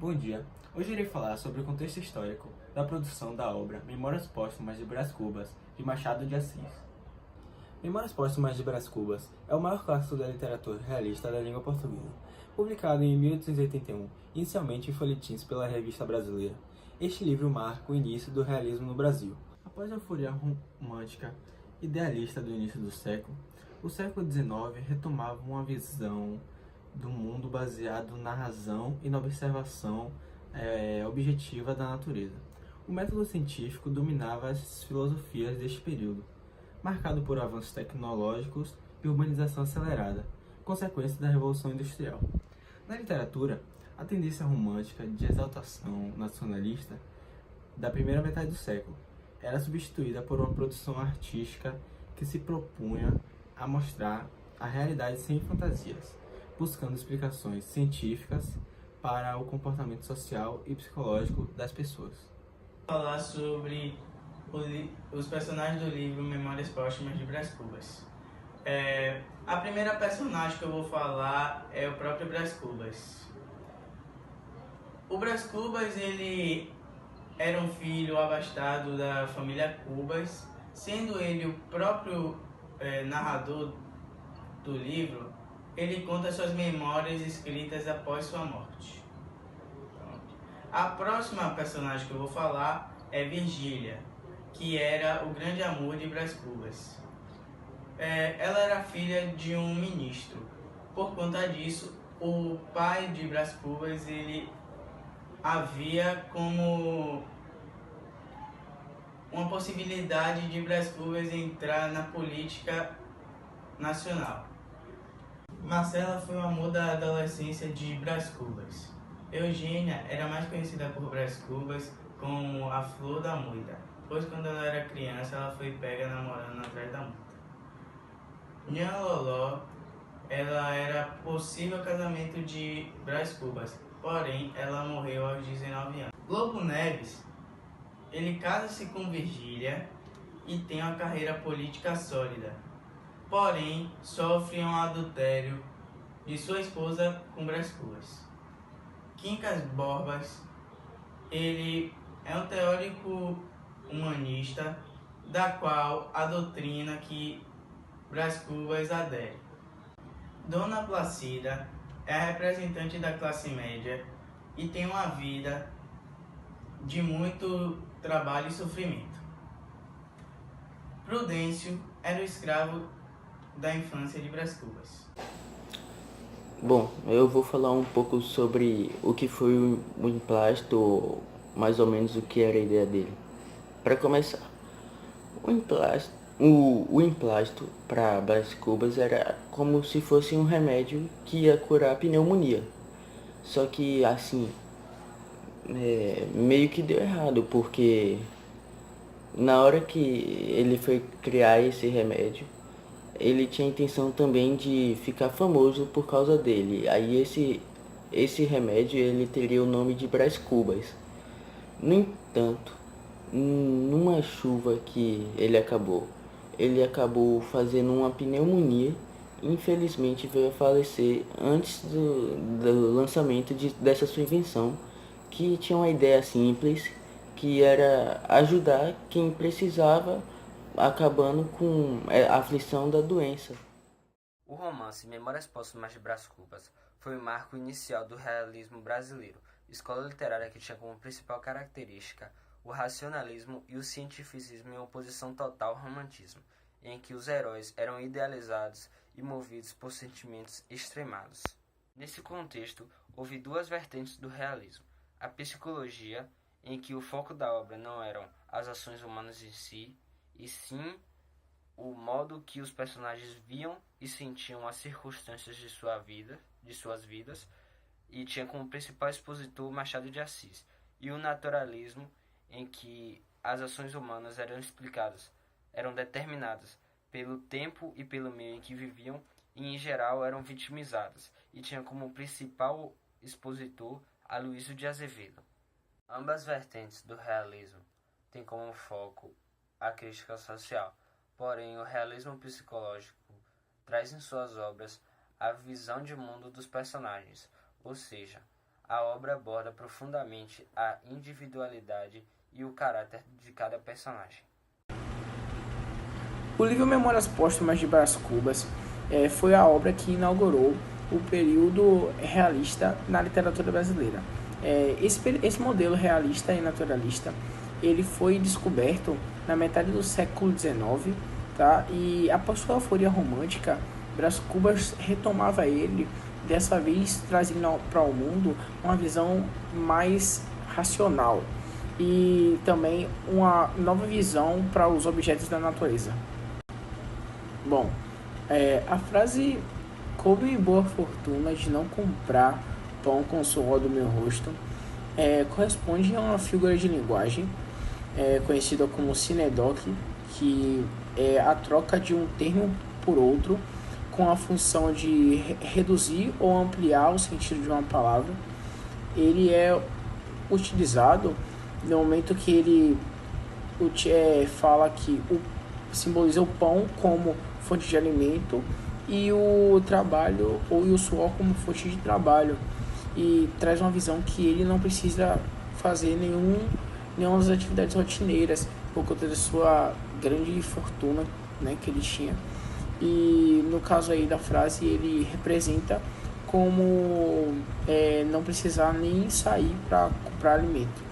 Bom dia. Hoje irei falar sobre o contexto histórico da produção da obra Memórias Póstumas de Brás Cubas, de Machado de Assis. Memórias Póstumas de Brás Cubas é o maior clássico da literatura realista da língua portuguesa, publicado em 1881, inicialmente em folhetins pela Revista Brasileira. Este livro marca o início do realismo no Brasil. Após a fúria romântica idealista do início do século, o século XIX retomava uma visão do mundo baseado na razão e na observação objetiva da natureza. O método científico dominava as filosofias deste período, marcado por avanços tecnológicos e urbanização acelerada, consequência da Revolução Industrial. Na literatura, a tendência romântica de exaltação nacionalista da primeira metade do século era substituída por uma produção artística que se propunha a mostrar a realidade sem fantasias, buscando explicações científicas para o comportamento social e psicológico das pessoas. Falar sobre os personagens do livro Memórias Póstumas de Brás Cubas. A primeira personagem que eu vou falar é o próprio Brás Cubas. O Brás Cubas, ele era um filho abastado da família Cubas, sendo ele o próprio narrador do livro. Ele conta suas memórias escritas após sua morte. A próxima personagem que eu vou falar é Virgília, que era o grande amor de Brás Cubas. Ela era filha de um ministro. Por conta disso, o pai de Brás Cubas, ele havia como uma possibilidade de Brás Cubas entrar na política nacional. Marcela foi o amor da adolescência de Brás Cubas. Eugênia era mais conhecida por Brás Cubas como a Flor da Moita, pois quando ela era criança ela foi pega namorando atrás da moita. Nhã Loló, ela era possível casamento de Brás Cubas, porém ela morreu aos 19 anos. Lobo Neves, ele casa-se com Virgília e tem uma carreira política sólida, porém sofre um adultério de sua esposa com Brás Cubas. Quincas Borbas, ele é um teórico humanista, da qual a doutrina que Brás Cubas adere. Dona Placida é a representante da classe média e tem uma vida de muito trabalho e sofrimento. Prudêncio era o escravo da infância de Brás Cubas. Bom, eu vou falar um pouco sobre o que foi o emplasto, mais ou menos o que era a ideia dele. Para começar, o emplasto para Brás Cubas era como se fosse um remédio que ia curar a pneumonia. Só que assim, meio que deu errado, porque na hora que ele foi criar esse remédio, ele tinha a intenção também de ficar famoso por causa dele. Aí esse remédio ele teria o nome de Brás Cubas. No entanto, numa chuva que ele acabou fazendo uma pneumonia. Infelizmente veio a falecer antes do lançamento dessa sua invenção, que tinha uma ideia simples, que era ajudar quem precisava, acabando com a aflição da doença. O romance Memórias Póstumas de Brás Cubas foi o marco inicial do realismo brasileiro, escola literária que tinha como principal característica o racionalismo e o cientificismo em oposição total ao romantismo, em que os heróis eram idealizados e movidos por sentimentos extremados. Nesse contexto, houve duas vertentes do realismo: a psicologia, em que o foco da obra não eram as ações humanas em si, e sim o modo que os personagens viam e sentiam as circunstâncias de suas vidas, e tinha como principal expositor Machado de Assis, e o naturalismo, em que as ações humanas eram determinadas pelo tempo e pelo meio em que viviam, e em geral eram vitimizadas, e tinha como principal expositor Aloysio de Azevedo. Ambas vertentes do realismo têm como foco a crítica social, porém o realismo psicológico traz em suas obras a visão de mundo dos personagens, ou seja, A obra aborda profundamente a individualidade e o caráter de cada personagem. O livro Memórias Póstumas de Brás Cubas foi a obra que inaugurou o período realista na literatura brasileira. Esse modelo realista e naturalista ele foi descoberto na metade do século XIX, tá? E após sua euforia romântica, Brás Cubas retomava ele, dessa vez trazendo para o mundo uma visão mais racional e também uma nova visão para os objetos da natureza. Bom, a frase "coube-me boa fortuna de não comprar pão com o suor do meu rosto" corresponde a uma figura de linguagem conhecida como sinédoque, que é a troca de um termo por outro com a função de reduzir ou ampliar o sentido de uma palavra. Ele é utilizado no momento que ele fala que simboliza o pão como fonte de alimento e o trabalho ou o suor como fonte de trabalho, e traz uma visão que ele não precisa fazer nenhuma das atividades rotineiras por conta da sua grande fortuna, né, que ele tinha. E no caso aí da frase, ele representa como não precisar nem sair para comprar alimento.